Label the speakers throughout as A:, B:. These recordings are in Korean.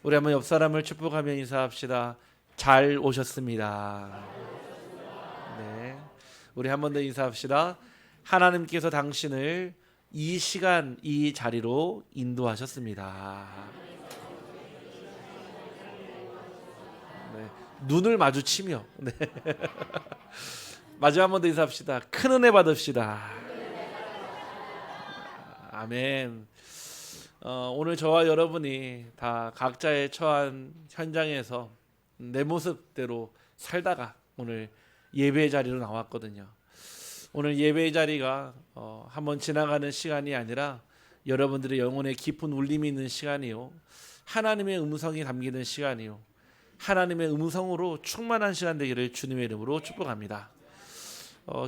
A: 우리 한번 옆 사람을 축복하며 인사합시다. 잘 오셨습니다. 네, 우리 한 번 더 인사합시다. 하나님께서 당신을 이 시간 이 자리로 인도하셨습니다. 네, 눈을 마주치며 네. 마지막 한 번 더 인사합시다. 큰 은혜 받읍시다. 아멘. 오늘 저와 여러분이 다 각자의 처한 현장에서 내 모습대로 살다가 오늘 예배의 자리로 나왔거든요. 오늘 예배의 자리가 한번 지나가는 시간이 아니라 여러분들의 영혼에 깊은 울림이 있는 시간이요, 하나님의 음성이 담기는 시간이요, 하나님의 음성으로 충만한 시간 되기를 주님의 이름으로 축복합니다.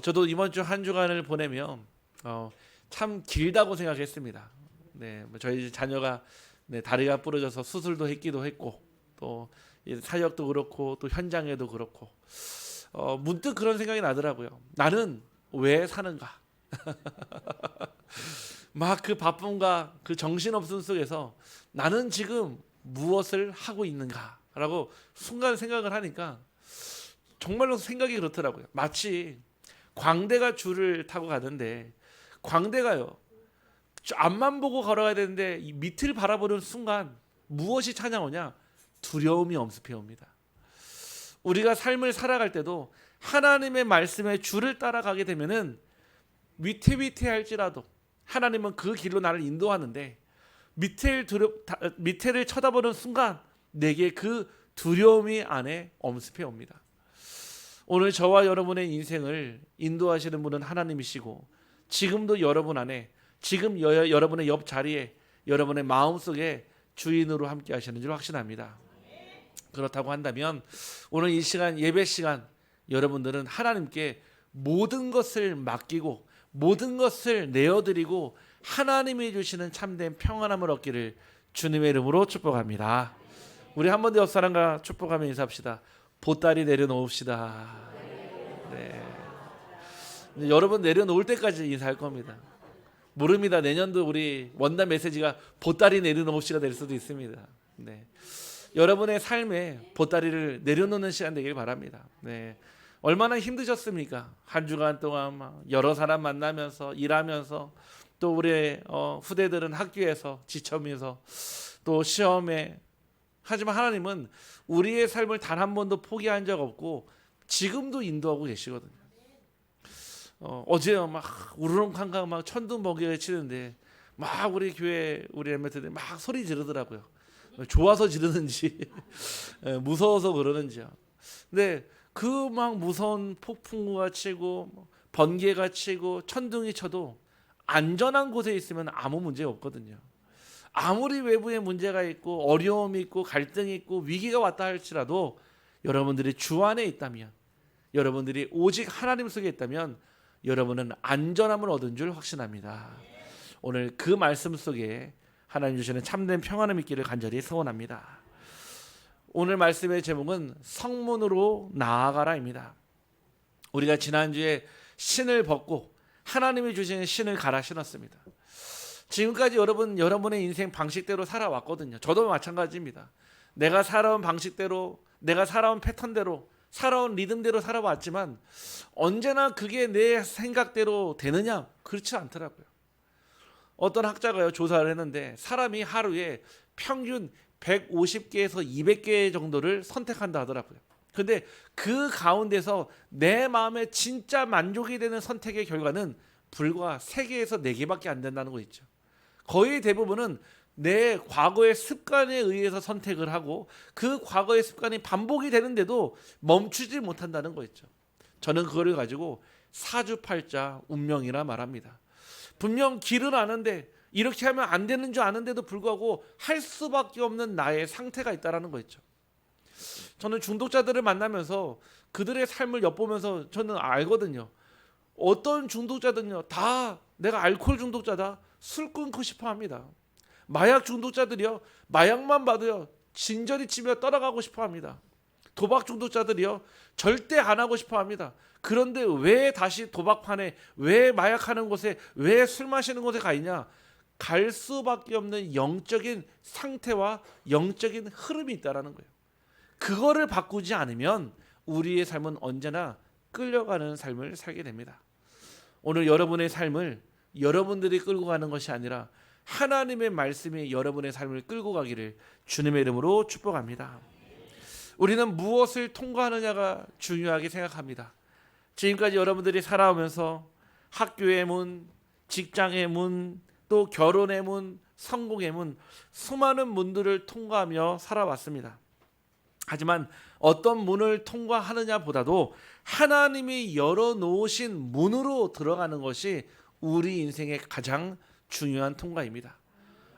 A: 저도 이번 주 한 주간을 보내며 참 길다고 생각했습니다. 네, 저희 자녀가 다리가 부러져서 수술도 했기도 했고, 또 사역도 그렇고, 또 현장에도 그렇고, 문득 그런 생각이 나더라고요. 나는 왜 사는가? 막 그 바쁨과 그 정신없음 속에서 나는 지금 무엇을 하고 있는가라고 순간 생각을 하니까 정말로 생각이 그렇더라고요. 마치 광대가 줄을 타고 가는데, 광대가요, 앞만 보고 걸어가야 되는데 이 밑을 바라보는 순간 무엇이 찾아오냐? 두려움이 엄습해 옵니다. 우리가 삶을 살아갈 때도 하나님의 말씀에 줄을 따라가게 되면은 위태위태할지라도 하나님은 그 길로 나를 인도하는데, 밑에를 쳐다보는 순간 내게 그 두려움이 안에 엄습해 옵니다. 오늘 저와 여러분의 인생을 인도하시는 분은 하나님이시고, 지금도 여러분 안에, 지금 여러분의 옆 자리에, 여러분의 마음속에 주인으로 함께 하시는 줄 확신합니다. 그렇다고 한다면 오늘 이 시간, 예배 시간, 여러분들은 하나님께 모든 것을 맡기고 모든 것을 내어드리고 하나님이 주시는 참된 평안함을 얻기를 주님의 이름으로 축복합니다. 우리 한 번 더 옆 사람과 축복하며 인사합시다. 보따리 내려놓읍시다. 네. 여러분 내려놓을 때까지 인사할 겁니다. 모릅니다. 내년도 우리 원단 메시지가 보따리 내려놓읍시다 될 수도 있습니다. 네. 여러분의 삶에 보따리를 내려놓는 시간 되길 바랍니다. 네. 얼마나 힘드셨습니까? 한 주간 동안 여러 사람 만나면서 일하면서, 또 우리 후대들은 학교에서 지쳐면서 또 시험에, 하지만 하나님은 우리의 삶을 단 한 번도 포기한 적 없고 지금도 인도하고 계시거든요. 어제 막 우르렁캉캉 막 천둥번개가 치는데 막 우리 교회 우리 엠메트들이 막 소리 지르더라고요. 좋아서 지르는지 무서워서 그러는지요. 근데 그 막 무서운 폭풍우가 치고 번개가 치고 천둥이 쳐도 안전한 곳에 있으면 아무 문제 없거든요. 아무리 외부에 문제가 있고 어려움이 있고 갈등이 있고 위기가 왔다 할지라도 여러분들이 주 안에 있다면, 여러분들이 오직 하나님 속에 있다면 여러분은 안전함을 얻은 줄 확신합니다. 오늘 그 말씀 속에 하나님 주시는 참된 평안을 믿기를 간절히 소원합니다. 오늘 말씀의 제목은 성문으로 나아가라입니다. 우리가 지난주에 신을 벗고 하나님이 주시는 신을 갈아 신었습니다. 지금까지 여러분의 인생 방식대로 살아왔거든요. 저도 마찬가지입니다. 내가 살아온 방식대로, 내가 살아온 패턴대로, 살아온 리듬대로 살아왔지만 언제나 그게 내 생각대로 되느냐? 그렇지 않더라고요. 어떤 학자가요, 조사를 했는데 사람이 하루에 평균 150개에서 200개 정도를 선택한다 하더라고요. 근데 그 가운데서 내 마음에 진짜 만족이 되는 선택의 결과는 불과 3개에서 4개밖에 안 된다는 거 있죠. 거의 대부분은 내 과거의 습관에 의해서 선택을 하고 그 과거의 습관이 반복이 되는데도 멈추지 못한다는 거 있죠. 저는 그거를 가지고 사주팔자 운명이라 말합니다. 분명 길은 아는데 이렇게 하면 안 되는 줄 아는데도 불구하고 할 수밖에 없는 나의 상태가 있다는 거 있죠. 저는 중독자들을 만나면서 그들의 삶을 엿보면서 저는 알거든요. 어떤 중독자들은요, 다 내가 알코올 중독자다, 술 끊고 싶어 합니다. 마약 중독자들이요, 마약만 봐도요 진저리 치며 떠나가고 싶어 합니다. 도박 중독자들이요 절대 안 하고 싶어 합니다. 그런데 왜 다시 도박판에, 왜 마약하는 곳에, 왜 술 마시는 곳에 가 있냐? 갈 수밖에 없는 영적인 상태와 영적인 흐름이 있다라는 거예요. 그거를 바꾸지 않으면 우리의 삶은 언제나 끌려가는 삶을 살게 됩니다. 오늘 여러분의 삶을 여러분들이 끌고 가는 것이 아니라 하나님의 말씀이 여러분의 삶을 끌고 가기를 주님의 이름으로 축복합니다. 우리는 무엇을 통과하느냐가 중요하게 생각합니다. 지금까지 여러분들이 살아오면서 학교의 문, 직장의 문, 또 결혼의 문, 성공의 문, 수많은 문들을 통과하며 살아왔습니다. 하지만 어떤 문을 통과하느냐보다도 하나님이 열어놓으신 문으로 들어가는 것이 우리 인생의 가장 중요한 통과입니다.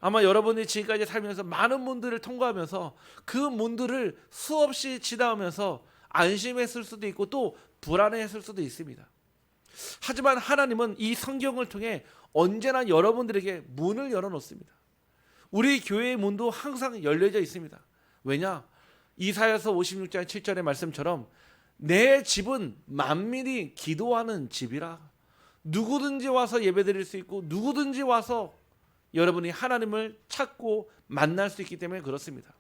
A: 아마 여러분이 지금까지 살면서 많은 문들을 통과하면서 그 문들을 수없이 지나오면서 안심했을 수도 있고 또 불안해했을 수도 있습니다. 하지만 하나님은 이 성경을 통해 언제나 여러분들에게 문을 열어놓습니다. 우리 교회의 문도 항상 열려져 있습니다. 왜냐? 이사야서 56장 7절의 말씀처럼 내 집은 만민이 기도하는 집이라. 누구든지 와서 예배드릴 수 있고 누구든지 와서 여러분이 하나님을 찾고 만날 수 있기 때문에 그렇습니다.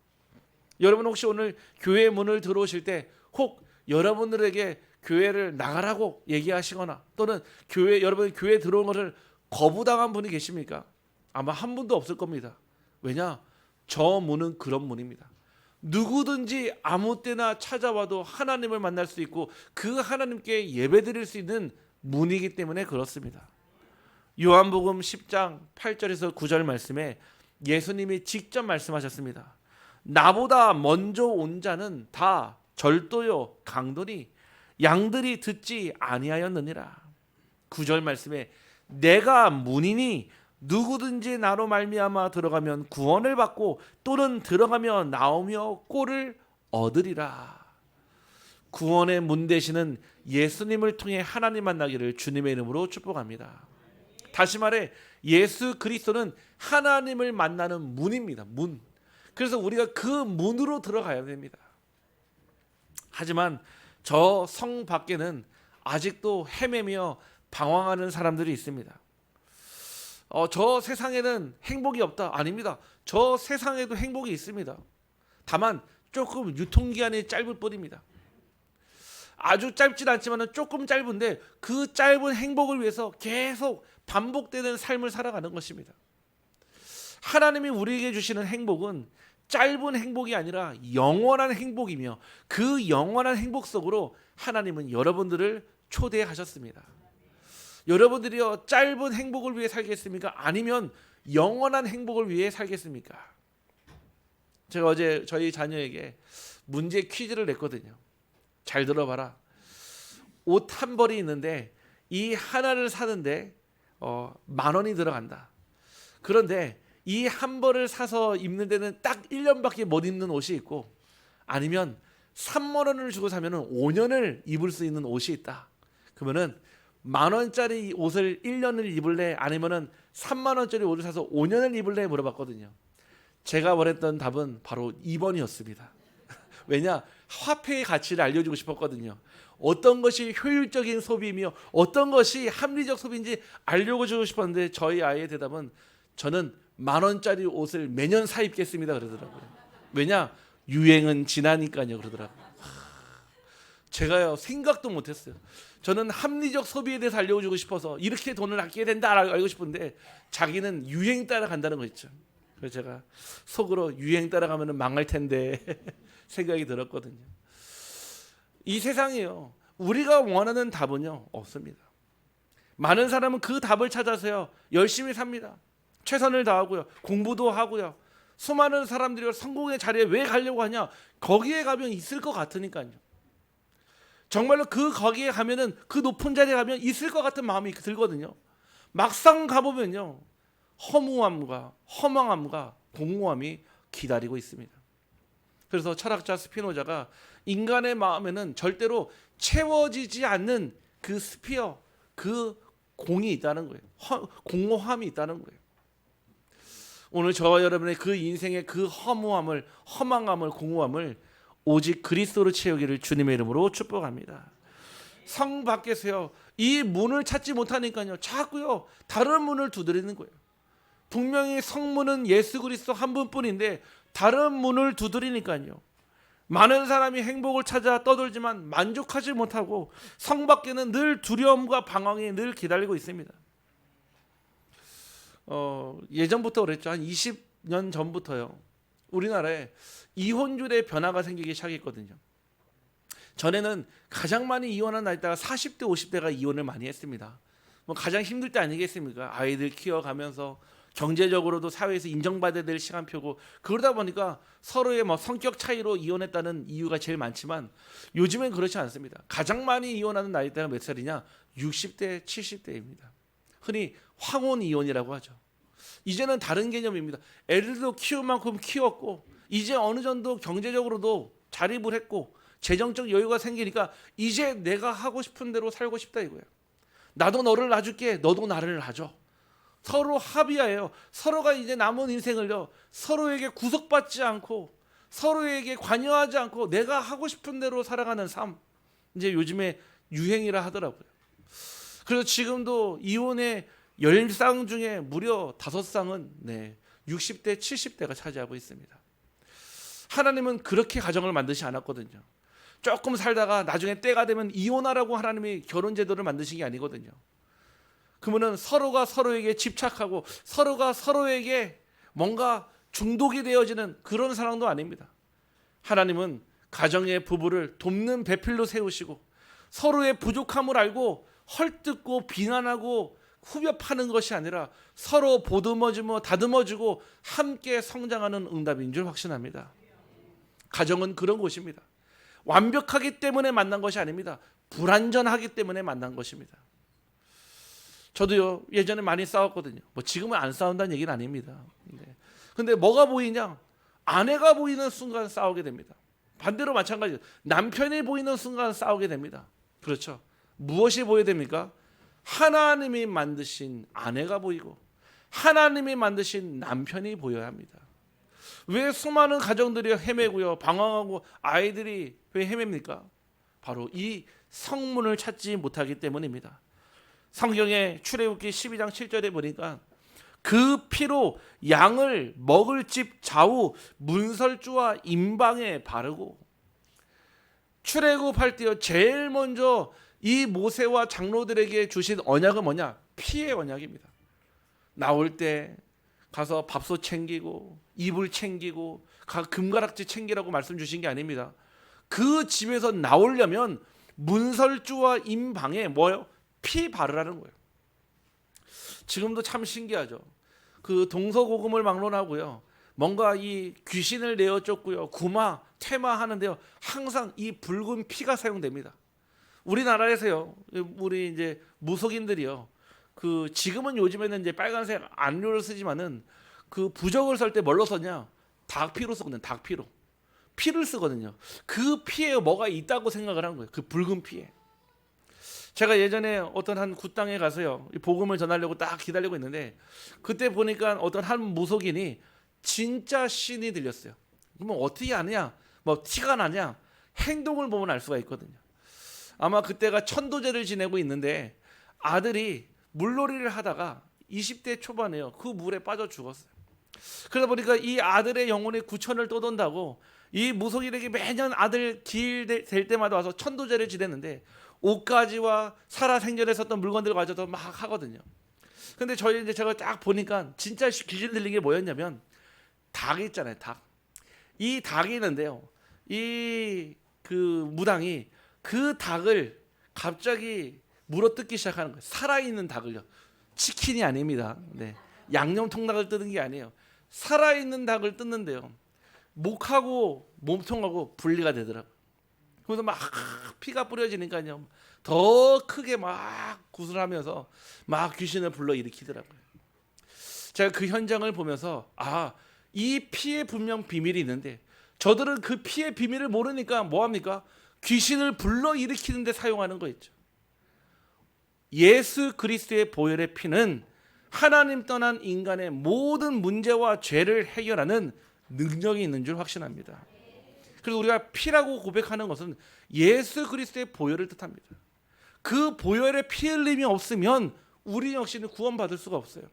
A: 여러분 혹시 오늘 교회 문을 들어오실 때 혹 여러분들에게 교회를 나가라고 얘기하시거나 또는 여러분이 교회에 들어온 것을 거부당한 분이 계십니까? 아마 한 분도 없을 겁니다. 왜냐? 저 문은 그런 문입니다. 누구든지 아무 때나 찾아와도 하나님을 만날 수 있고 그 하나님께 예배드릴 수 있는 문이기 때문에 그렇습니다. 요한복음 10장 8절에서 9절 말씀에 예수님이 직접 말씀하셨습니다. 나보다 먼저 온 자는 다 절도요 강도니 양들이 듣지 아니하였느니라. 9절 말씀에 내가 문이니 누구든지 나로 말미암아 들어가면 구원을 받고 또는 들어가며 나오며 꼴을 얻으리라. 구원의 문 되시는 예수님을 통해 하나님 만나기를 주님의 이름으로 축복합니다. 다시 말해 예수 그리스도는 하나님을 만나는 문입니다. 문. 그래서 우리가 그 문으로 들어가야 됩니다. 하지만 저 성 밖에는 아직도 헤매며 방황하는 사람들이 있습니다. 저 세상에는 행복이 없다. 아닙니다. 저 세상에도 행복이 있습니다. 다만 조금 유통기한이 짧을 뿐입니다. 아주 짧진 않지만 조금 짧은데 그 짧은 행복을 위해서 계속 반복되는 삶을 살아가는 것입니다. 하나님이 우리에게 주시는 행복은 짧은 행복이 아니라 영원한 행복이며 그 영원한 행복 속으로 하나님은 여러분들을 초대하셨습니다. 여러분들이요 짧은 행복을 위해 살겠습니까? 아니면 영원한 행복을 위해 살겠습니까? 제가 어제 저희 자녀에게 문제 퀴즈를 냈거든요. 잘 들어봐라. 옷 한 벌이 있는데 이 하나를 사는데 10,000원이 들어간다. 그런데 이 한 벌을 사서 입는 데는 딱 1년밖에 못 입는 옷이 있고 아니면 30,000원을 주고 사면 5년을 입을 수 있는 옷이 있다. 그러면은 10,000원짜리 옷을 1년을 입을래? 아니면은 30,000원짜리 옷을 사서 5년을 입을래? 물어봤거든요. 제가 원했던 답은 바로 2번이었습니다. 왜냐? 화폐의 가치를 알려주고 싶었거든요. 어떤 것이 효율적인 소비이며 어떤 것이 합리적 소비인지 알려주고 싶었는데 저희 아이의 대답은 저는 10,000원짜리 옷을 매년 사 입겠습니다 그러더라고요. 왜냐? 유행은 지나니까요 그러더라고요. 제가요 생각도 못했어요. 저는 합리적 소비에 대해서 알려주고 싶어서 이렇게 돈을 아껴야 된다 알고 싶은데 자기는 유행 따라간다는 거 있죠. 그래서 제가 속으로 유행 따라가면 망할 텐데 생각이 들었거든요. 이 세상이요 우리가 원하는 답은요 없습니다. 많은 사람은 그 답을 찾아서요 열심히 삽니다. 최선을 다하고요 공부도 하고요 수많은 사람들이 성공의 자리에 왜 가려고 하냐? 거기에 가면 있을 것 같으니까요. 정말로 거기에 가면은 그 높은 자리에 가면 있을 것 같은 마음이 들거든요. 막상 가보면요 허무함과 허망함과 공허함이 기다리고 있습니다. 그래서 철학자 스피노자가 인간의 마음에는 절대로 채워지지 않는 그 스피어, 그 공이 있다는 거예요. 공허함이 있다는 거예요. 오늘 저와 여러분의 그 인생의 그 허무함을, 허망함을, 공허함을 오직 그리스도로 채우기를 주님의 이름으로 축복합니다. 성 밖에서요 이 문을 찾지 못하니까요 자꾸요 다른 문을 두드리는 거예요. 분명히 성문은 예수 그리스도 한 분뿐인데 다른 문을 두드리니까요. 많은 사람이 행복을 찾아 떠돌지만 만족하지 못하고 성 밖에는 늘 두려움과 방황이 늘 기다리고 있습니다. 예전부터 그랬죠. 한 20년 전부터요. 우리나라에 이혼율의 변화가 생기기 시작했거든요. 전에는 가장 많이 이혼한 나이대가 40대, 50대가 이혼을 많이 했습니다. 뭐 가장 힘들 때 아니겠습니까? 아이들 키워가면서 경제적으로도 사회에서 인정받아야 될 시간표고, 그러다 보니까 서로의 뭐 성격 차이로 이혼했다는 이유가 제일 많지만 요즘엔 그렇지 않습니다. 가장 많이 이혼하는 나이대가 몇 살이냐? 60대, 70대입니다. 흔히 황혼 이혼이라고 하죠. 이제는 다른 개념입니다. 애들도 키울 만큼 키웠고 이제 어느 정도 경제적으로도 자립을 했고 재정적 여유가 생기니까 이제 내가 하고 싶은 대로 살고 싶다 이거예요. 나도 너를 놔줄게, 너도 나를 놔줘. 서로 합의하예요. 서로가 이제 남은 인생을요, 서로에게 구속받지 않고 서로에게 관여하지 않고 내가 하고 싶은 대로 살아가는 삶, 이제 요즘에 유행이라 하더라고요. 그래서 지금도 이혼의 10쌍 중에 무려 5쌍은 60대, 70대가 차지하고 있습니다. 하나님은 그렇게 가정을 만드지 않았거든요. 조금 살다가 나중에 때가 되면 이혼하라고 하나님이 결혼 제도를 만드신 게 아니거든요. 그러면 서로가 서로에게 집착하고 서로가 서로에게 뭔가 중독이 되어지는 그런 사랑도 아닙니다. 하나님은 가정의 부부를 돕는 배필로 세우시고 서로의 부족함을 알고 헐뜯고 비난하고 후벼 파는 것이 아니라 서로 보듬어주며 다듬어주고 함께 성장하는 응답인 줄 확신합니다. 가정은 그런 곳입니다. 완벽하기 때문에 만난 것이 아닙니다. 불완전하기 때문에 만난 것입니다. 저도요, 예전에 많이 싸웠거든요. 뭐 지금은 안 싸운다는 얘기는 아닙니다. 근데 뭐가 보이냐? 아내가 보이는 순간 싸우게 됩니다. 반대로 마찬가지예요. 남편이 보이는 순간 싸우게 됩니다. 그렇죠? 무엇이 보여야 됩니까? 하나님이 만드신 아내가 보이고 하나님이 만드신 남편이 보여야 합니다. 왜 수많은 가정들이 헤매고요, 방황하고 아이들이 왜 헤맵니까? 바로 이 성문을 찾지 못하기 때문입니다. 성경의 출애굽기 12장 7절에 보니까 그 피로 양을 먹을 집 좌우 문설주와 임방에 바르고, 출애굽할 때요 제일 먼저 이 모세와 장로들에게 주신 언약은 뭐냐? 피의 언약입니다. 나올 때 가서 밥솥 챙기고 이불 챙기고 금가락지 챙기라고 말씀 주신 게 아닙니다. 그 집에서 나오려면 문설주와 임방에 뭐예요? 피 바르라는 거예요. 지금도 참 신기하죠. 그 동서고금을 막론하고요, 뭔가 이 귀신을 내어 쫓고요, 구마, 퇴마 하는데요, 항상 이 붉은 피가 사용됩니다. 우리나라에서요, 우리 이제 무속인들이요, 그 지금은 요즘에는 이제 빨간색 안료를 쓰지만은 그 부적을 썰 때 뭘로 썼냐? 닭피로 쓰거든요. 닭피로. 피를 쓰거든요. 그 피에 뭐가 있다고 생각을 한 거예요. 그 붉은 피에. 제가 예전에 어떤 한 굿당에 가서요, 복음을 전하려고 딱 기다리고 있는데 그때 보니까 어떤 한 무속인이 진짜 신이 들렸어요. 그러면 어떻게 아느냐? 뭐 티가 나냐? 행동을 보면 알 수가 있거든요. 아마 그때가 천도제를 지내고 있는데 아들이 물놀이를 하다가 20대 초반에요, 그 물에 빠져 죽었어요. 그러다 보니까 이 아들의 영혼이 구천을 떠돈다고 이 무속인에게 매년 아들 기일 될 때마다 와서 천도제를 지냈는데 옷가지와 살아생전에 썼던 물건들을 가져도 막 하거든요. 근데 저희 이제 제가 딱 보니까 진짜 귀신 들린 게 뭐였냐면 닭 있잖아요, 닭. 이 닭이 있는데요, 이 그 무당이 그 닭을 갑자기 물어뜯기 시작하는 거예요. 살아있는 닭을요. 치킨이 아닙니다. 네. 양념 통닭을 뜯는 게 아니에요. 살아있는 닭을 뜯는데요, 목하고 몸통하고 분리가 되더라고요. 그래서 막 피가 뿌려지니까요, 더 크게 막 구슬하면서 막 귀신을 불러일으키더라고요. 제가 그 현장을 보면서 이 피에 분명 비밀이 있는데 저들은 그 피의 비밀을 모르니까 뭐합니까? 귀신을 불러일으키는 데 사용하는 거 있죠. 예수 그리스도의 보혈의 피는 하나님 떠난 인간의 모든 문제와 죄를 해결하는 능력이 있는 줄 확신합니다. 그래서 우리가 피라고 고백하는 것은 예수 그리스도의 보혈을 뜻합니다. 그 보혈의 피 흘림이 없으면 우리 역시는 구원받을 수가 없어요.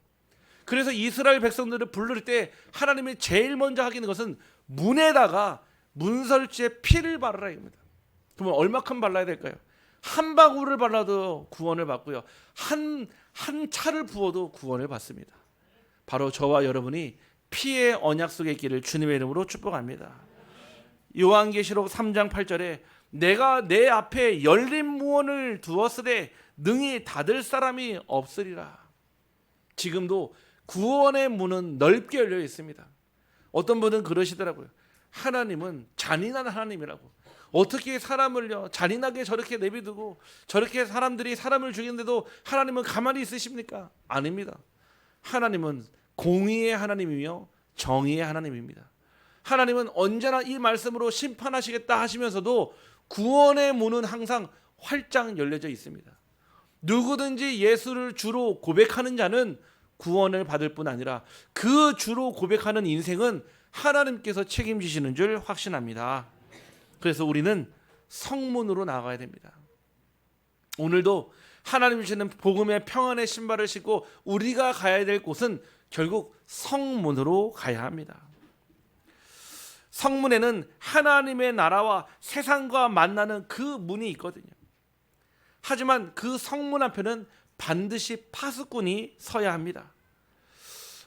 A: 그래서 이스라엘 백성들을 부를 때 하나님이 제일 먼저 하기는 것은 문에다가 문설주에 피를 바르라 입니다. 그러면 얼마큼 발라야 될까요? 한 방울을 발라도 구원을 받고요. 한 차를 부어도 구원을 받습니다. 바로 저와 여러분이 피의 언약 속에 있기를 주님의 이름으로 축복합니다. 요한계시록 3장 8절에 내가 내 앞에 열린 문을 두었으되 능히 닫을 사람이 없으리라. 지금도 구원의 문은 넓게 열려 있습니다. 어떤 분은 그러시더라고요. 하나님은 잔인한 하나님이라고. 어떻게 사람을요 잔인하게 저렇게 내비두고 저렇게 사람들이 사람을 죽이는데도 하나님은 가만히 있으십니까? 아닙니다. 하나님은 공의의 하나님이며 정의의 하나님입니다. 하나님은 언제나 이 말씀으로 심판하시겠다 하시면서도 구원의 문은 항상 활짝 열려져 있습니다. 누구든지 예수를 주로 고백하는 자는 구원을 받을 뿐 아니라 그 주로 고백하는 인생은 하나님께서 책임지시는 줄 확신합니다. 그래서 우리는 성문으로 나가야 됩니다. 오늘도 하나님 주시는 복음의 평안의 신발을 신고 우리가 가야 될 곳은 결국 성문으로 가야 합니다. 성문에는 하나님의 나라와 세상과 만나는 그 문이 있거든요. 하지만 그 성문 앞에는 반드시 파수꾼이 서야 합니다.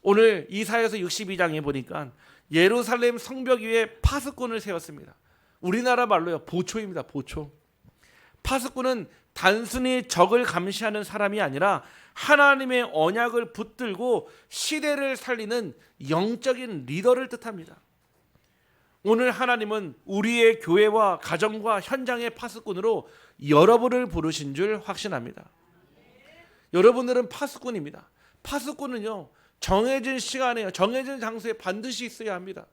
A: 오늘 이사야서 62장에 보니까 예루살렘 성벽 위에 파수꾼을 세웠습니다. 우리나라 말로요 보초입니다. 보초. 파수꾼은 단순히 적을 감시하는 사람이 아니라 하나님의 언약을 붙들고 시대를 살리는 영적인 리더를 뜻합니다. 오늘 하나님은 우리의 교회와 가정과 현장의 파수꾼으로 여러분을 부르신 줄 확신합니다. 여러분들은 파수꾼입니다. 파수꾼은요 정해진 시간에 정해진 장소에 반드시 있어야 합니다.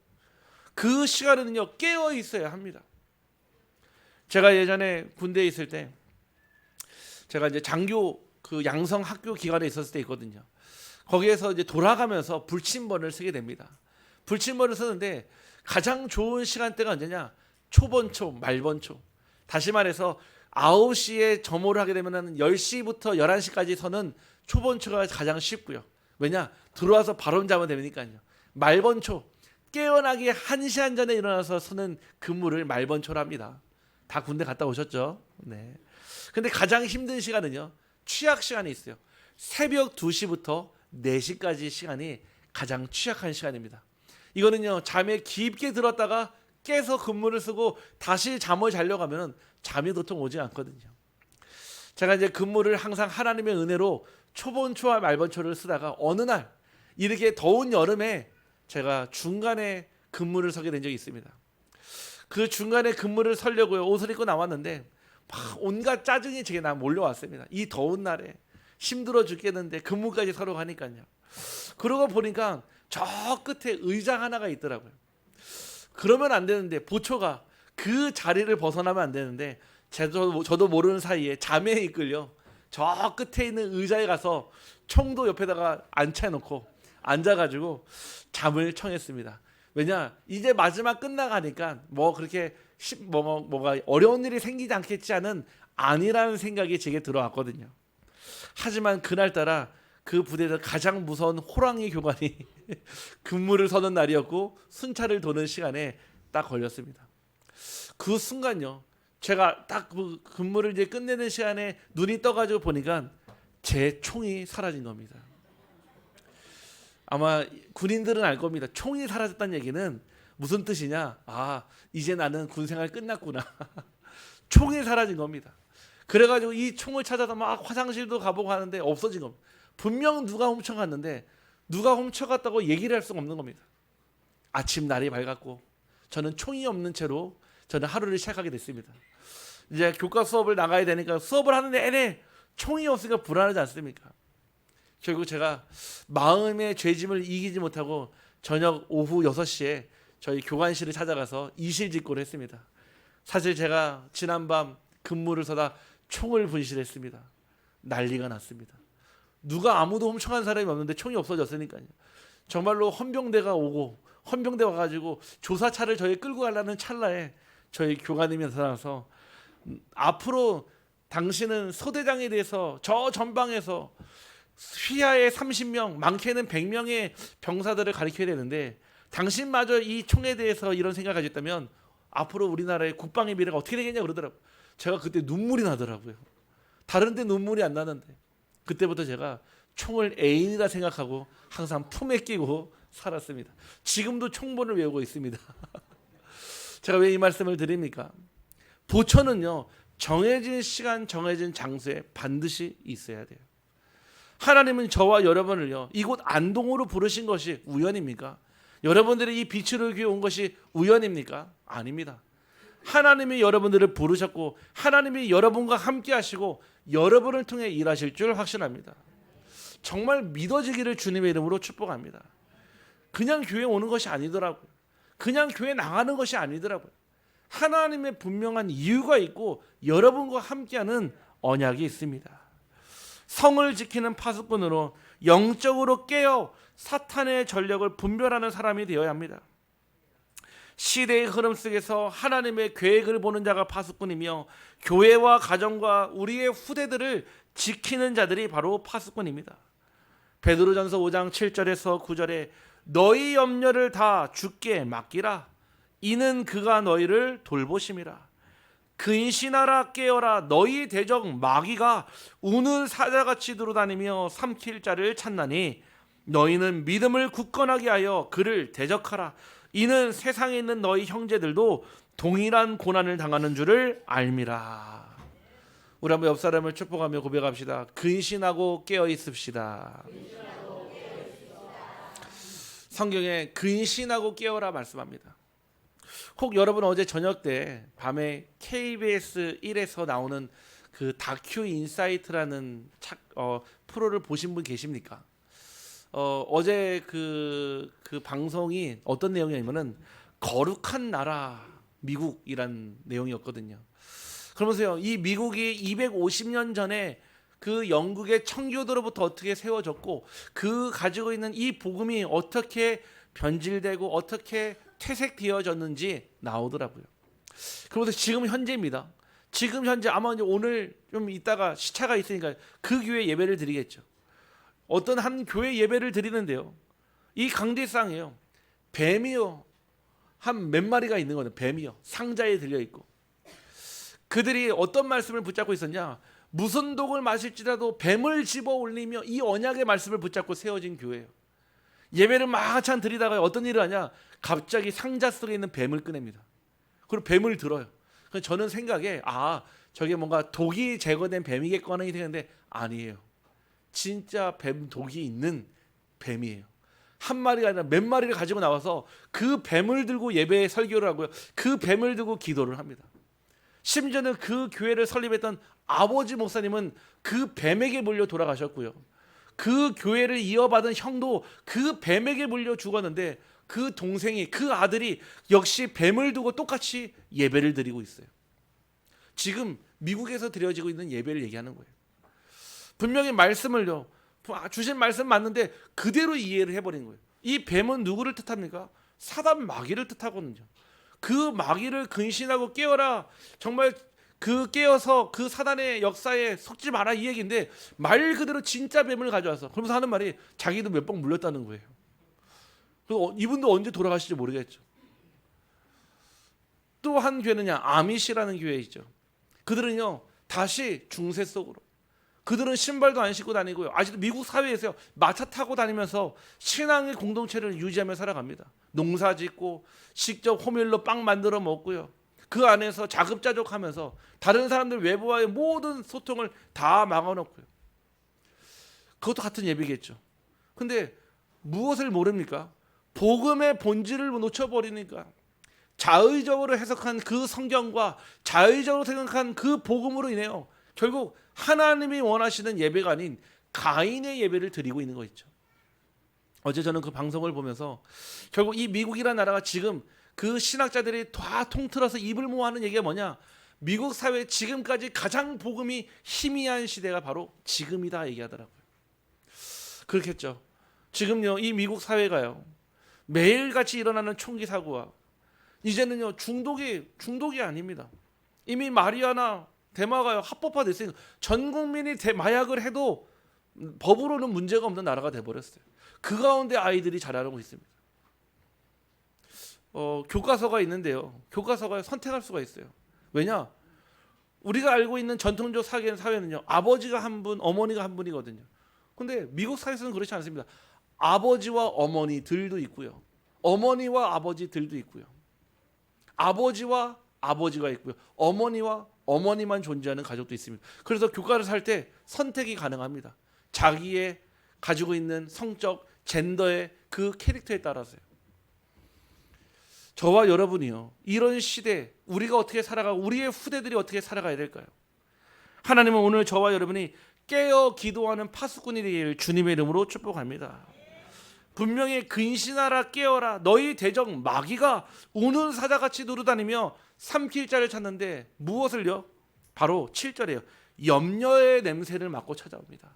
A: 그 시간에는요 깨어 있어야 합니다. 제가 예전에 군대에 있을 때 제가 이제 장교 그 양성 학교 기간에 있었을 때 있거든요. 거기에서 이제 돌아가면서 불침번을 쓰게 됩니다. 불침번을 쓰는데 가장 좋은 시간대가 언제냐? 초번초, 말번초. 다시 말해서 9시에 점호를 하게 되면 10시부터 11시까지 서는 초번초가 가장 쉽고요. 왜냐? 들어와서 바로 자면 되니까요. 말번초, 깨어나기 1시간 전에 일어나서 서는 근무를 말번초로 합니다. 다 군대 갔다 오셨죠? 네. 근데 가장 힘든 시간은요. 취약 시간이 있어요. 새벽 2시부터 4시까지 시간이 가장 취약한 시간입니다. 이거는요. 잠에 깊게 들었다가 깨서 근무를 쓰고 다시 잠을 자려고 하면 잠이 도통 오지 않거든요. 제가 이제 근무를 항상 하나님의 은혜로 초번초와 말번초를 쓰다가 어느 날 이렇게 더운 여름에 제가 중간에 근무를 서게 된 적이 있습니다. 그 중간에 근무를 서려고요. 옷을 입고 나왔는데 막 온갖 짜증이 제게 나 몰려왔습니다. 이 더운 날에 힘들어 죽겠는데 근무까지 서러 가니까요. 그러고 보니까 저 끝에 의자 하나가 있더라고요. 그러면 안 되는데 보초가 그 자리를 벗어나면 안 되는데 저도 모르는 사이에 잠에 이끌려 저 끝에 있는 의자에 가서 총도 옆에다가 앉혀놓고 앉아가지고 잠을 청했습니다. 왜냐 이제 마지막 끝나가니까 뭐 그렇게 뭐가 어려운 일이 생기지 않겠지 하는 아니라는 생각이 제게 들어왔거든요. 하지만 그날따라 그 부대에서 가장 무서운 호랑이 교관이 근무를 서는 날이었고 순찰을 도는 시간에 딱 걸렸습니다. 그 순간요 제가 딱 그 근무를 이제 끝내는 시간에 눈이 떠가지고 보니까 제 총이 사라진 겁니다. 아마 군인들은 알 겁니다. 총이 사라졌다는 얘기는 무슨 뜻이냐? 아 이제 나는 군생활 끝났구나. 총이 사라진 겁니다. 그래가지고 이 총을 찾아서 막 화장실도 가보고 하는데 없어진 겁니다. 분명 누가 훔쳐갔는데 누가 훔쳐갔다고 얘기를 할 수가 없는 겁니다. 아침 날이 밝았고 저는 총이 없는 채로 저는 하루를 시작하게 됐습니다. 이제 교과 수업을 나가야 되니까 수업을 하는 내내 총이 없으니까 불안하지 않습니까? 결국 제가 마음의 죄짐을 이기지 못하고 저녁 오후 6시에 저희 교관실을 찾아가서 이실직고를 했습니다. 사실 제가 지난밤 근무를 서다 총을 분실했습니다. 난리가 났습니다. 누가 아무도 훔쳐간 사람이 없는데 총이 없어졌으니까요. 정말로 헌병대가 오고 헌병대 와가지고 조사차를 저희 끌고 가려는 찰나에 저희 교관님이 나타나서 앞으로 당신은 소대장에 대해서 저 전방에서 휘하에 30명, 많게는 100명의 병사들을 가리켜야 되는데 당신마저 이 총에 대해서 이런 생각을 가졌다면 앞으로 우리나라의 국방의 미래가 어떻게 되겠냐 그러더라고요. 제가 그때 눈물이 나더라고요. 다른 데 눈물이 안 나는데 그때부터 제가 총을 애인이다 생각하고 항상 품에 끼고 살았습니다. 지금도 총본을 외우고 있습니다. 제가 왜 이 말씀을 드립니까? 보초는요, 정해진 시간, 정해진 장소에 반드시 있어야 돼요. 하나님은 저와 여러분을요, 이곳 안동으로 부르신 것이 우연입니까? 여러분들이 이 빛으로 교회 온 것이 우연입니까? 아닙니다. 하나님이 여러분들을 부르셨고 하나님이 여러분과 함께 하시고 여러분을 통해 일하실 줄 확신합니다. 정말 믿어지기를 주님의 이름으로 축복합니다. 그냥 교회 오는 것이 아니더라고요. 그냥 교회 나가는 것이 아니더라고요. 하나님의 분명한 이유가 있고 여러분과 함께하는 언약이 있습니다. 성을 지키는 파수꾼으로 영적으로 깨어 사탄의 전력을 분별하는 사람이 되어야 합니다. 시대의 흐름 속에서 하나님의 계획을 보는 자가 파수꾼이며 교회와 가정과 우리의 후대들을 지키는 자들이 바로 파수꾼입니다. 베드로전서 5장 7절에서 9절에 너희 염려를 다 주께 맡기라. 이는 그가 너희를 돌보심이라. 근신하라 깨어라. 너희 대적 마귀가 우는 사자같이 두루다니며 삼킬 자를 찾나니 너희는 믿음을 굳건하게 하여 그를 대적하라. 이는 세상에 있는 너희 형제들도 동일한 고난을 당하는 줄을 알미라. 우리 한번 옆 사람을 축복하며 고백합시다. 근신하고 깨어 있읍시다. 성경에 근신하고 깨어라 말씀합니다. 혹 여러분 어제 저녁 때 밤에 KBS 1에서 나오는 그 다큐 인사이트라는 프로를 보신 분 계십니까? 어제 그 방송이 어떤 내용이냐면은 거룩한 나라 미국이란 내용이었거든요. 그러면서요, 이 미국이 250년 전에 그 영국의 청교도로부터 어떻게 세워졌고 그 가지고 있는 이 복음이 어떻게 변질되고 어떻게 퇴색되어졌는지 나오더라고요. 그러면서 지금 현재입니다. 지금 현재 아마 이제 오늘 좀 이따가 시차가 있으니까 그 교회 예배를 드리겠죠. 어떤 한 교회 예배를 드리는데요, 이 강대상이에요. 뱀이요, 한 몇 마리가 있는 거예요. 뱀이요, 상자에 들려 있고. 그들이 어떤 말씀을 붙잡고 있었냐? 무슨 독을 마실지라도 뱀을 집어 올리며 이 언약의 말씀을 붙잡고 세워진 교회예요. 예배를 막 한참 드리다가 어떤 일을 하냐? 갑자기 상자 속에 있는 뱀을 꺼냅니다. 그리고 뱀을 들어요. 그래서 저는 생각에 저게 뭔가 독이 제거된 뱀이겠거나 되는데 아니에요. 진짜 뱀 독이 있는 뱀이에요. 한 마리가 아니라 몇 마리를 가지고 나와서 그 뱀을 들고 예배에 설교를 하고요. 그 뱀을 들고 기도를 합니다. 심지어는 그 교회를 설립했던 아버지 목사님은 그 뱀에게 물려 돌아가셨고요. 그 교회를 이어받은 형도 그 뱀에게 물려 죽었는데 그 동생이, 그 아들이 역시 뱀을 두고 똑같이 예배를 드리고 있어요. 지금 미국에서 드려지고 있는 예배를 얘기하는 거예요. 분명히 말씀을요, 주신 말씀 맞는데 그대로 이해를 해버린 거예요. 이 뱀은 누구를 뜻합니까? 사단 마귀를 뜻하거든요. 그 마귀를 근신하고 깨어라. 정말 그 깨어서 그 사단의 역사에 속지 마라 이 얘기인데 말 그대로 진짜 뱀을 가져와서 그러면서 하는 말이 자기도 몇 번 물렸다는 거예요. 그리고 이분도 언제 돌아가실지 모르겠죠. 또 한 교회는요, 아미시라는 교회이죠. 그들은요 다시 중세 속으로, 그들은 신발도 안 신고 다니고요, 아직도 미국 사회에서요 마차 타고 다니면서 신앙의 공동체를 유지하며 살아갑니다. 농사 짓고 직접 호밀로 빵 만들어 먹고요, 그 안에서 자급자족하면서 다른 사람들 외부와의 모든 소통을 다 막아놓고요. 그것도 같은 예배겠죠. 근데 무엇을 모릅니까? 복음의 본질을 놓쳐버리니까 자의적으로 해석한 그 성경과 자의적으로 생각한 그 복음으로 인해요 결국 하나님이 원하시는 예배가 아닌 가인의 예배를 드리고 있는 거 있죠. 어제 저는 그 방송을 보면서 결국 이 미국이라는 나라가 지금 그 신학자들이 다 통틀어서 입을 모아하는 얘기가 뭐냐? 미국 사회 지금까지 가장 복음이 희미한 시대가 바로 지금이다 얘기하더라고요. 그렇겠죠. 지금요 이 미국 사회가요 매일같이 일어나는 총기 사고와 이제는요 중독이 아닙니다. 이미 마리아나 대마가요 합법화됐으니까 전 국민이 마약을 해도 법으로는 문제가 없는 나라가 돼버렸어요. 그 가운데 아이들이 자라고 있습니다. 교과서가 있는데요. 교과서가 선택할 수가 있어요. 왜냐? 우리가 알고 있는 전통적 사회는요, 아버지가 한 분, 어머니가 한 분이거든요. 근데 미국 사회에서는 그렇지 않습니다. 아버지와 어머니들도 있고요, 어머니와 아버지들도 있고요, 아버지와 아버지가 있고요, 어머니와 어머니만 존재하는 가족도 있습니다. 그래서 교과를 살 때 선택이 가능합니다. 자기의 가지고 있는 성적, 젠더의 그 캐릭터에 따라서요. 저와 여러분이요, 이런 시대 우리가 어떻게 살아가고 우리의 후대들이 어떻게 살아가야 될까요? 하나님은 오늘 저와 여러분이 깨어 기도하는 파수꾼이 되기를 주님의 이름으로 축복합니다. 분명히 근신하라 깨어라, 너희 대적 마귀가 우는 사자같이 누르다니며 삼킬 자를 찾는데 무엇을요? 바로 7절이에요. 염려의 냄새를 맡고 찾아옵니다.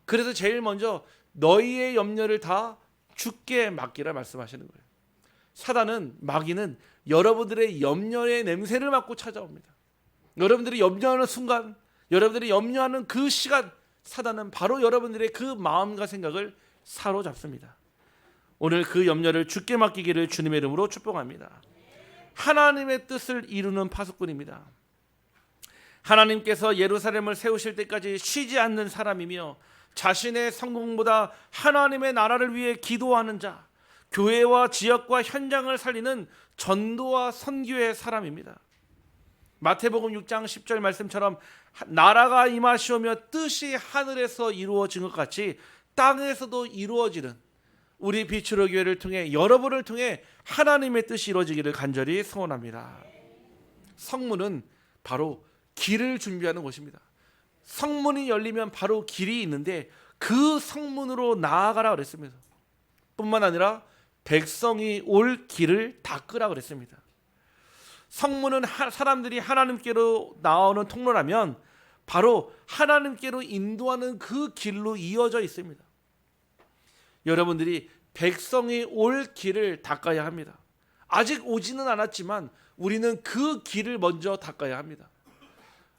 A: 그래서 제일 먼저 너희의 염려를 다 주께 맡기라 말씀하시는 거예요. 사단은, 마귀는 여러분들의 염려의 냄새를 맡고 찾아옵니다. 여러분들이 염려하는 순간, 여러분들이 염려하는 그 시간, 사단은 바로 여러분들의 그 마음과 생각을 사로잡습니다. 오늘 그 염려를 주께 맡기기를 주님의 이름으로 축복합니다. 하나님의 뜻을 이루는 파수꾼입니다. 하나님께서 예루살렘을 세우실 때까지 쉬지 않는 사람이며 자신의 성공보다 하나님의 나라를 위해 기도하는 자, 교회와 지역과 현장을 살리는 전도와 선교의 사람입니다. 마태복음 6장 10절 말씀처럼 나라가 임하시오며 뜻이 하늘에서 이루어진 것 같이 땅에서도 이루어지는 우리 빛으로 교회를 통해, 여러분을 통해 하나님의 뜻이 이루어지기를 간절히 소원합니다. 성문은 바로 길을 준비하는 곳입니다. 성문이 열리면 바로 길이 있는데 그 성문으로 나아가라 그랬습니다. 뿐만 아니라 백성이 올 길을 닦으라 그랬습니다. 성문은 사람들이 하나님께로 나오는 통로라면 바로 하나님께로 인도하는 그 길로 이어져 있습니다. 여러분들이 백성이 올 길을 닦아야 합니다. 아직 오지는 않았지만 우리는 그 길을 먼저 닦아야 합니다.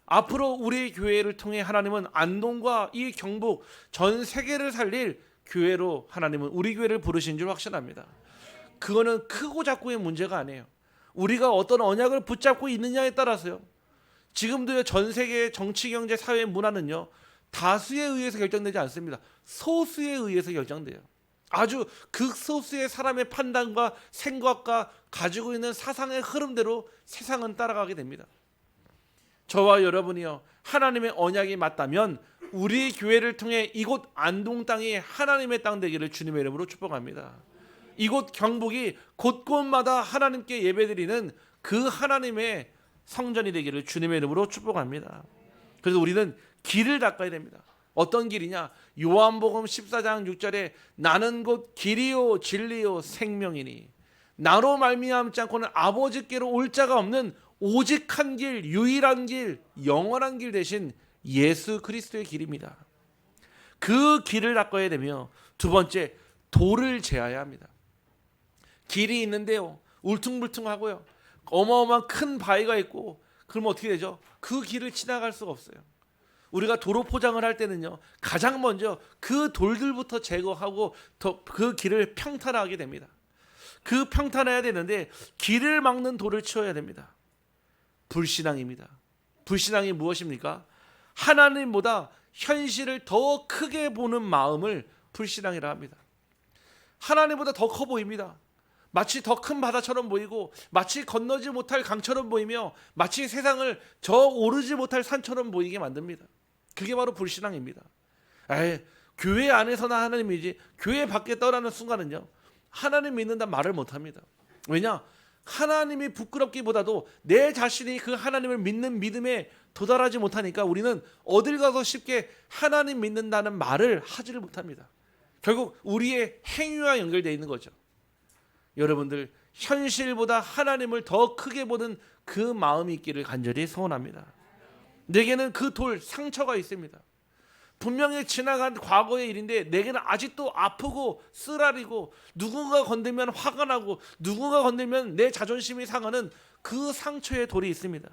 A: 앞으로 우리 교회를 통해 하나님은 안동과 이 경북 전 세계를 살릴 교회로 하나님은 우리 교회를 부르신 줄 확신합니다. 그거는 크고 작고의 문제가 아니에요. 우리가 어떤 언약을 붙잡고 있느냐에 따라서요. 지금도 전 세계의 정치, 경제, 사회, 문화는요, 다수에 의해서 결정되지 않습니다. 소수에 의해서 결정돼요. 아주 극소수의 사람의 판단과 생각과 가지고 있는 사상의 흐름대로 세상은 따라가게 됩니다. 저와 여러분이요, 하나님의 언약이 맞다면 우리 교회를 통해 이곳 안동 땅이 하나님의 땅 되기를 주님의 이름으로 축복합니다. 이곳 경북이 곳곳마다 하나님께 예배드리는 그 하나님의 성전이 되기를 주님의 이름으로 축복합니다. 그래서 우리는 길을 닦아야 됩니다. 어떤 길이냐? 요한복음 14장 6절에 나는 곧 길이요 진리요 생명이니 나로 말미암지 않고는 아버지께로 올 자가 없는 오직 한 길, 유일한 길, 영원한 길 대신 예수 그리스도의 길입니다. 그 길을 닦아야 되며, 두 번째, 돌을 제어해야 합니다. 길이 있는데요, 울퉁불퉁하고요, 어마어마한 큰 바위가 있고, 그러면 어떻게 되죠? 그 길을 지나갈 수가 없어요. 우리가 도로 포장을 할 때는요, 가장 먼저 그 돌들부터 제거하고 그 길을 평탄하게 됩니다. 그 평탄해야 되는데 길을 막는 돌을 치워야 됩니다. 불신앙입니다. 불신앙이 무엇입니까? 하나님보다 현실을 더 크게 보는 마음을 불신앙이라 합니다. 하나님보다 더 커 보입니다. 마치 더 큰 바다처럼 보이고, 마치 건너지 못할 강처럼 보이며, 마치 세상을 저 오르지 못할 산처럼 보이게 만듭니다. 그게 바로 불신앙입니다. 교회 안에서나 하나님이지 교회 밖에 떠나는 순간은요, 하나님 믿는다 말을 못합니다. 왜냐? 하나님이 부끄럽기보다도 내 자신이 그 하나님을 믿는 믿음에 도달하지 못하니까 우리는 어딜 가서 쉽게 하나님 믿는다는 말을 하지를 못합니다. 결국 우리의 행위와 연결되어 있는 거죠. 여러분들, 현실보다 하나님을 더 크게 보는 그 마음이 있기를 간절히 소원합니다. 내게는 그 돌, 상처가 있습니다. 분명히 지나간 과거의 일인데 내게는 아직도 아프고 쓰라리고, 누군가 건들면 화가 나고, 누군가 건들면 내 자존심이 상하는 그 상처의 돌이 있습니다.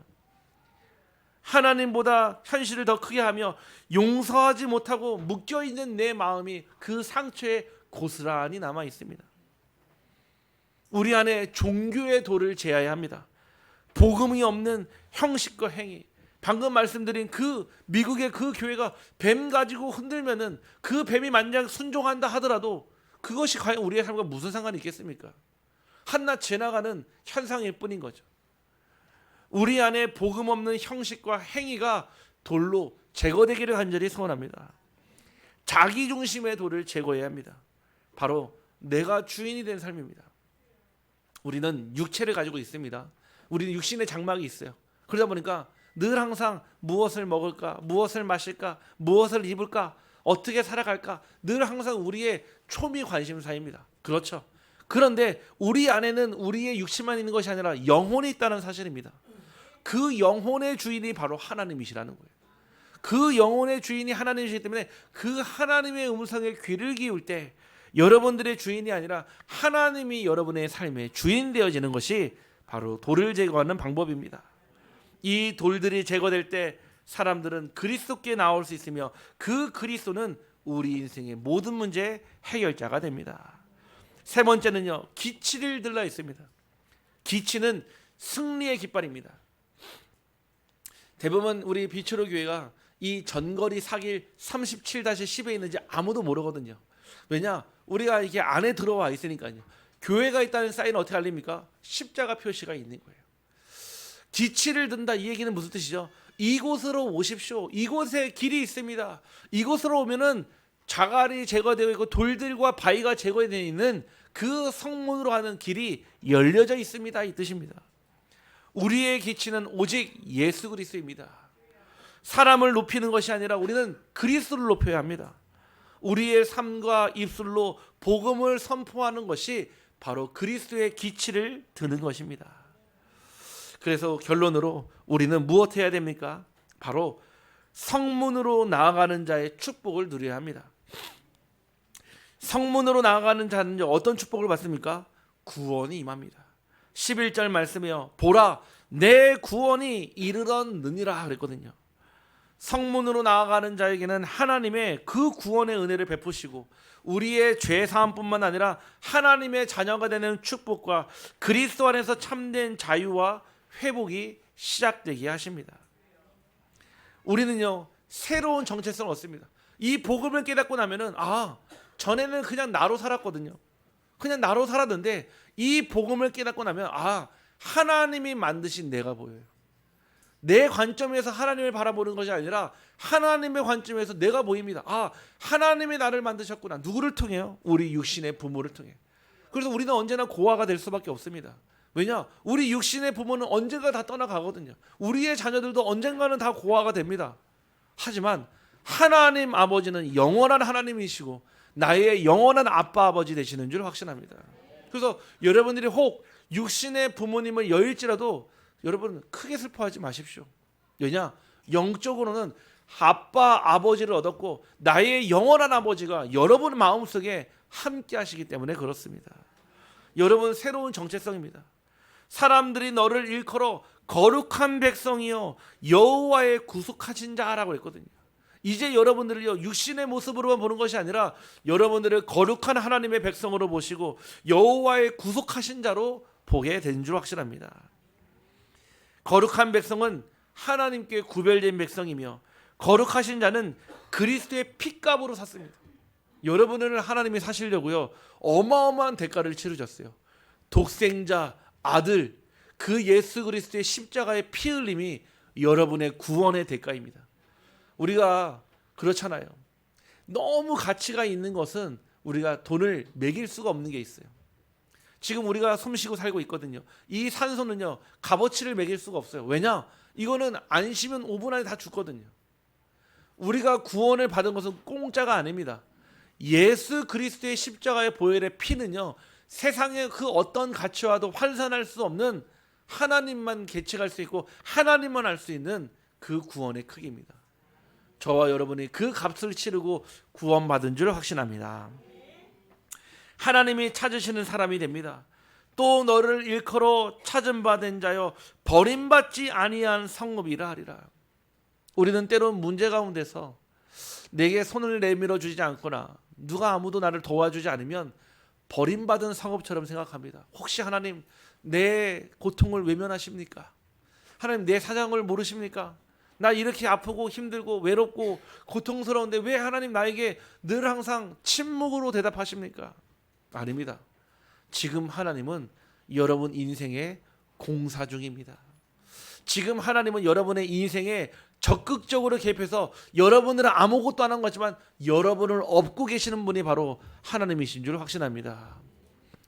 A: 하나님보다 현실을 더 크게 하며 용서하지 못하고 묶여있는 내 마음이 그 상처에 고스란히 남아 있습니다. 우리 안에 종교의 도를 제어해야 합니다. 복음이 없는 형식과 행위, 방금 말씀드린 그 미국의 그 교회가 뱀 가지고 흔들면은 그 뱀이 만약 순종한다 하더라도 그것이 과연 우리의 삶과 무슨 상관이 있겠습니까? 한낱 지나가는 현상일 뿐인 거죠. 우리 안에 복음 없는 형식과 행위가 돌로 제거되기를 간절히 소원합니다. 자기 중심의 돌을 제거해야 합니다. 바로 내가 주인이 된 삶입니다. 우리는 육체를 가지고 있습니다. 우리는 육신의 장막이 있어요. 그러다 보니까 늘 항상 무엇을 먹을까, 무엇을 마실까, 무엇을 입을까, 어떻게 살아갈까, 늘 항상 우리의 초미 관심사입니다. 그렇죠. 그런데 우리 안에는 우리의 육신만 있는 것이 아니라 영혼이 있다는 사실입니다. 그 영혼의 주인이 바로 하나님이시라는 거예요. 그 영혼의 주인이 하나님이시기 때문에 그 하나님의 음성에 귀를 기울 때 여러분들의 주인이 아니라 하나님이 여러분의 삶의 주인 되어지는 것이 바로 돌을 제거하는 방법입니다. 이 돌들이 제거될 때 사람들은 그리스도께 나올 수 있으며 그 그리스도는 우리 인생의 모든 문제의 해결자가 됩니다. 세 번째는요, 기치를 들라 있습니다. 기치는 승리의 깃발입니다. 대부분 우리 비추로 교회가 이 전거리 사길 37-10에 있는지 아무도 모르거든요. 왜냐? 우리가 이게 안에 들어와 있으니까요. 교회가 있다는 사인은 어떻게 알립니까? 십자가 표시가 있는 거예요. 기치를 든다, 이 얘기는 무슨 뜻이죠? 이곳으로 오십시오. 이곳에 길이 있습니다. 이곳으로 오면은 자갈이 제거되어 있고 돌들과 바위가 제거되어 있는 그 성문으로 가는 길이 열려져 있습니다, 이 뜻입니다. 우리의 기치는 오직 예수 그리스도입니다. 사람을 높이는 것이 아니라 우리는 그리스도를 높여야 합니다. 우리의 삶과 입술로 복음을 선포하는 것이 바로 그리스도의 기치를 드는 것입니다. 그래서 결론으로 우리는 무엇 해야 됩니까? 바로 성문으로 나아가는 자의 축복을 누려야 합니다. 성문으로 나아가는 자는 어떤 축복을 받습니까? 구원이 임합니다. 11절 말씀이요, 보라 내 구원이 이르렀느니라 그랬거든요. 성문으로 나아가는 자에게는 하나님의 그 구원의 은혜를 베푸시고 우리의 죄 사함뿐만 아니라 하나님의 자녀가 되는 축복과 그리스도 안에서 참된 자유와 회복이 시작되게 하십니다. 우리는요, 새로운 정체성을 얻습니다. 이 복음을 깨닫고 나면은 전에는 그냥 나로 살았거든요. 그냥 나로 살았는데 이 복음을 깨닫고 나면 하나님이 만드신 내가 보여요. 내 관점에서 하나님을 바라보는 것이 아니라 하나님의 관점에서 내가 보입니다. 하나님이 나를 만드셨구나. 누구를 통해요? 우리 육신의 부모를 통해. 그래서 우리는 언제나 고아가 될 수밖에 없습니다. 왜냐? 우리 육신의 부모는 언젠가 다 떠나가거든요. 우리의 자녀들도 언젠가는 다 고아가 됩니다. 하지만 하나님 아버지는 영원한 하나님이시고 나의 영원한 아빠 아버지 되시는 줄 확신합니다. 그래서 여러분들이 혹 육신의 부모님을 여일지라도 여러분 크게 슬퍼하지 마십시오. 왜냐? 영적으로는 아빠 아버지를 얻었고 나의 영원한 아버지가 여러분 마음속에 함께 하시기 때문에 그렇습니다. 여러분 새로운 정체성입니다. 사람들이 너를 일컬어 거룩한 백성이요 여호와의 구속하신 자라고 했거든요. 이제 여러분들을요 육신의 모습으로만 보는 것이 아니라 여러분들을 거룩한 하나님의 백성으로 보시고 여호와의 구속하신 자로 보게 된 줄 확실합니다. 거룩한 백성은 하나님께 구별된 백성이며 거룩하신 자는 그리스도의 핏값으로 샀습니다. 여러분을 하나님이 사시려고요 어마어마한 대가를 치르셨어요. 독생자 아들 그 예수 그리스도의 십자가의 피 흘림이 여러분의 구원의 대가입니다. 우리가 그렇잖아요. 너무 가치가 있는 것은 우리가 돈을 매길 수가 없는 게 있어요. 지금 우리가 숨쉬고 살고 있거든요. 이 산소는요 값어치를 매길 수가 없어요. 왜냐? 이거는 안 쉬면 5분 안에 다 죽거든요. 우리가 구원을 받은 것은 공짜가 아닙니다. 예수 그리스도의 십자가의 보혈의 피는요 세상의 그 어떤 가치와도 환산할 수 없는 하나님만 계측할 수 있고 하나님만 알 수 있는 그 구원의 크기입니다. 저와 여러분이 그 값을 치르고 구원받은 줄 확신합니다. 하나님이 찾으시는 사람이 됩니다. 또 너를 일컬어 찾은 바 된 자여 버림받지 아니한 성읍이라 하리라. 우리는 때론 문제 가운데서 내게 손을 내밀어 주지 않거나 누가 아무도 나를 도와주지 않으면 버림받은 상업처럼 생각합니다. 혹시 하나님 내 고통을 외면하십니까? 하나님 내 사정을 모르십니까? 나 이렇게 아프고 힘들고 외롭고 고통스러운데 왜 하나님 나에게 늘 항상 침묵으로 대답하십니까? 아닙니다. 지금 하나님은 여러분 인생의 공사 중입니다. 지금 하나님은 여러분의 인생에 적극적으로 개입해서 여러분들은 아무것도 안 한 것 같지만 여러분을 업고 계시는 분이 바로 하나님이신 줄 확신합니다.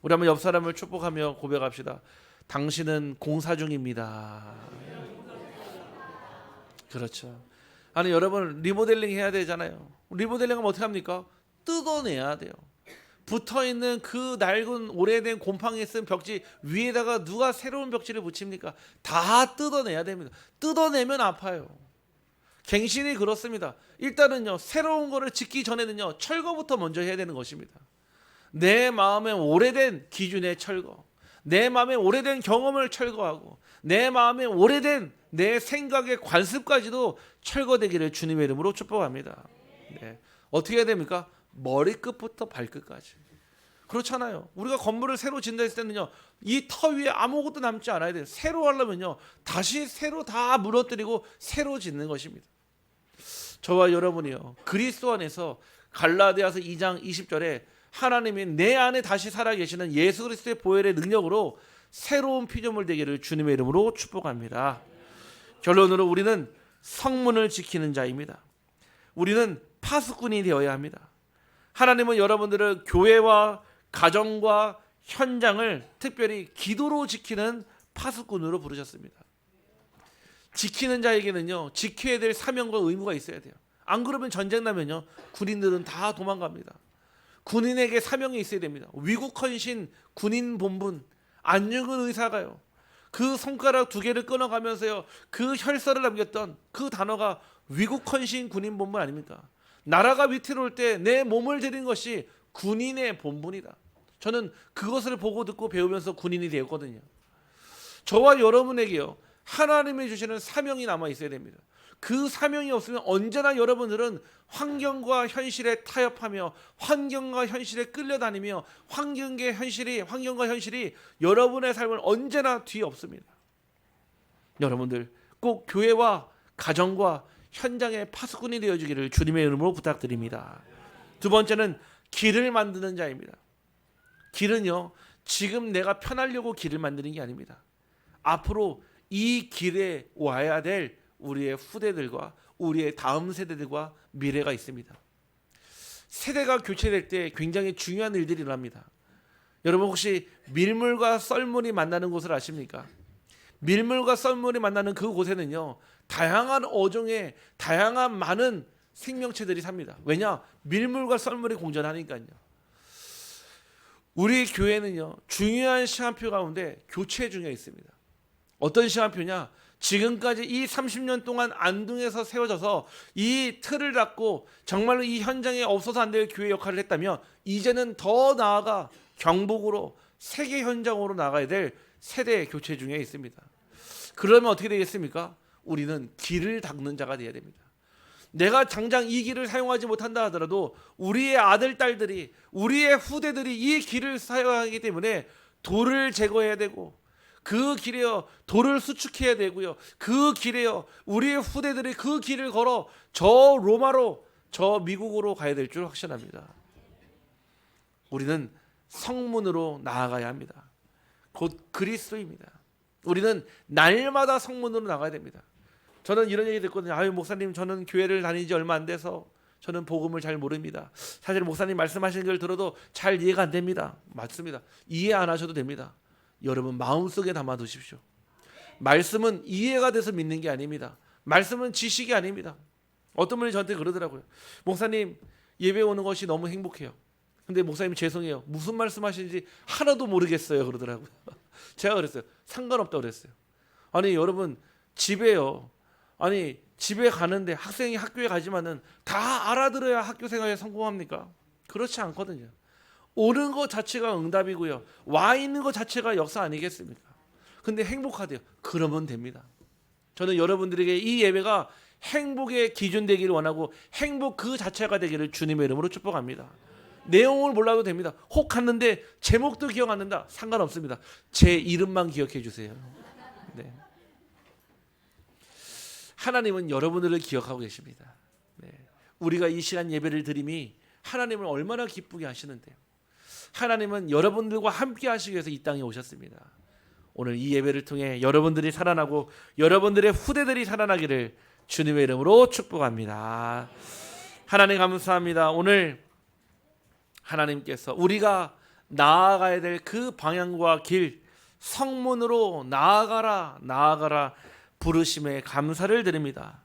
A: 우리 한번 옆 사람을 축복하며 고백합시다. 당신은 공사 중입니다. 그렇죠. 아니 여러분 리모델링 해야 되잖아요. 리모델링하면 어떻게 합니까? 뜯어내야 돼요. 붙어있는 그 낡은 오래된 곰팡이 쓴 벽지 위에다가 누가 새로운 벽지를 붙입니까? 다 뜯어내야 됩니다. 뜯어내면 아파요. 갱신이 그렇습니다. 일단은요 새로운 거를 짓기 전에는요 철거부터 먼저 해야 되는 것입니다. 내 마음에 오래된 기준의 철거, 내 마음에 오래된 경험을 철거하고 내 마음에 오래된 내 생각의 관습까지도 철거되기를 주님의 이름으로 축복합니다. 네. 어떻게 해야 됩니까? 머리끝부터 발끝까지. 그렇잖아요. 우리가 건물을 새로 짓는다 했을 때는요 이 터 위에 아무것도 남지 않아야 돼요. 새로 하려면요 다시 새로 다 무너뜨리고 새로 짓는 것입니다. 저와 여러분이요 그리스도 안에서 갈라디아서 2장 20절에 하나님이 내 안에 다시 살아계시는 예수 그리스도의 보혈의 능력으로 새로운 피조물 되기를 주님의 이름으로 축복합니다. 결론으로 우리는 성문을 지키는 자입니다. 우리는 파수꾼이 되어야 합니다. 하나님은 여러분들을 교회와 가정과 현장을 특별히 기도로 지키는 파수꾼으로 부르셨습니다. 지키는 자에게는요 지켜야 될 사명과 의무가 있어야 돼요. 안 그러면 전쟁 나면요 군인들은 다 도망갑니다. 군인에게 사명이 있어야 됩니다. 위국 헌신 군인 본분 안중근 의사가요 그 손가락 2개를 끊어가면서요 그 혈서를 남겼던 그 단어가 위국 헌신 군인 본분 아닙니까? 나라가 위태로울 때 내 몸을 드린 것이 군인의 본분이다. 저는 그것을 보고 듣고 배우면서 군인이 되었거든요. 저와 여러분에게요 하나님이 주시는 사명이 남아 있어야 됩니다. 그 사명이 없으면 언제나 여러분들은 환경과 현실에 타협하며 환경과 현실에 끌려다니며 환경과 현실이 여러분의 삶을 언제나 뒤에 없습니다. 여러분들 꼭 교회와 가정과 현장의 파수꾼이 되어주기를 주님의 이름으로 부탁드립니다. 두 번째는 길을 만드는 자입니다. 길은요 지금 내가 편하려고 길을 만드는 게 아닙니다. 앞으로 이 길에 와야 될 우리의 후대들과 우리의 다음 세대들과 미래가 있습니다. 세대가 교체될 때 굉장히 중요한 일들이 일어납니다. 여러분 혹시 밀물과 썰물이 만나는 곳을 아십니까? 밀물과 썰물이 만나는 그 곳에는요 다양한 어종의 다양한 많은 생명체들이 삽니다. 왜냐? 밀물과 썰물이 공존하니까요. 우리 교회는요 중요한 시간표 가운데 교체 중에 있습니다. 어떤 시간표냐? 지금까지 이 30년 동안 안동에서 세워져서 이 틀을 닫고 정말로 이 현장에 없어서 안 될 교회 역할을 했다면 이제는 더 나아가 경북으로 세계 현장으로 나가야 될 세대 교체 중에 있습니다. 그러면 어떻게 되겠습니까? 우리는 길을 닦는 자가 되어야 됩니다. 내가 당장 이 길을 사용하지 못한다 하더라도 우리의 아들, 딸들이 우리의 후대들이 이 길을 사용하기 때문에 돌을 제거해야 되고 그 길에요 돌을 수축해야 되고요 그 길에요 우리의 후대들이 그 길을 걸어 저 로마로 저 미국으로 가야 될 줄 확신합니다. 우리는 성문으로 나아가야 합니다. 곧 그리스도입니다. 우리는 날마다 성문으로 나가야 됩니다. 저는 이런 얘기 듣거든요. 아유 목사님 저는 교회를 다닌 지 얼마 안 돼서 저는 복음을 잘 모릅니다. 사실 목사님 말씀하시는 걸 들어도 잘 이해가 안 됩니다. 맞습니다. 이해 안 하셔도 됩니다. 여러분 마음속에 담아두십시오. 말씀은 이해가 돼서 믿는 게 아닙니다. 말씀은 지식이 아닙니다. 어떤 분이 저한테 그러더라고요. 목사님 예배 오는 것이 너무 행복해요. 근데 목사님 죄송해요. 무슨 말씀하시는지 하나도 모르겠어요 그러더라고요. 제가 그랬어요. 상관없다고 그랬어요. 아니 여러분 집에요. 아니 집에 가는데 학생이 학교에 가지만은 다 알아들어야 학교 생활에 성공합니까? 그렇지 않거든요. 오는 것 자체가 응답이고요. 와 있는 것 자체가 역사 아니겠습니까? 근데 행복하대요. 그러면 됩니다. 저는 여러분들에게 이 예배가 행복의 기준 되기를 원하고 행복 그 자체가 되기를 주님의 이름으로 축복합니다. 내용을 몰라도 됩니다. 혹 갔는데 제목도 기억 안 난다. 상관없습니다. 제 이름만 기억해 주세요. 네. 하나님은 여러분들을 기억하고 계십니다. 네. 우리가 이 시간 예배를 드림이 하나님을 얼마나 기쁘게 하시는데요. 하나님은 여러분들과 함께 하시기 위해서 이 땅에 오셨습니다. 오늘 이 예배를 통해 여러분들이 살아나고 여러분들의 후대들이 살아나기를 주님의 이름으로 축복합니다. 하나님 감사합니다. 오늘 하나님께서 우리가 나아가야 될 그 방향과 길, 성문으로 나아가라 부르심에 감사를 드립니다.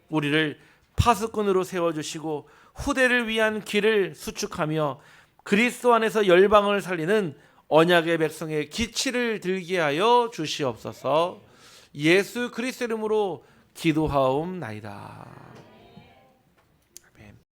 A: 우리를 파수꾼으로 세워주시고 후대를 위한 길을 수축하며 그리스도 안에서 열방을 살리는 언약의 백성의 기치를 들게 하여 주시옵소서. 예수 그리스도 이름으로 기도하옵나이다.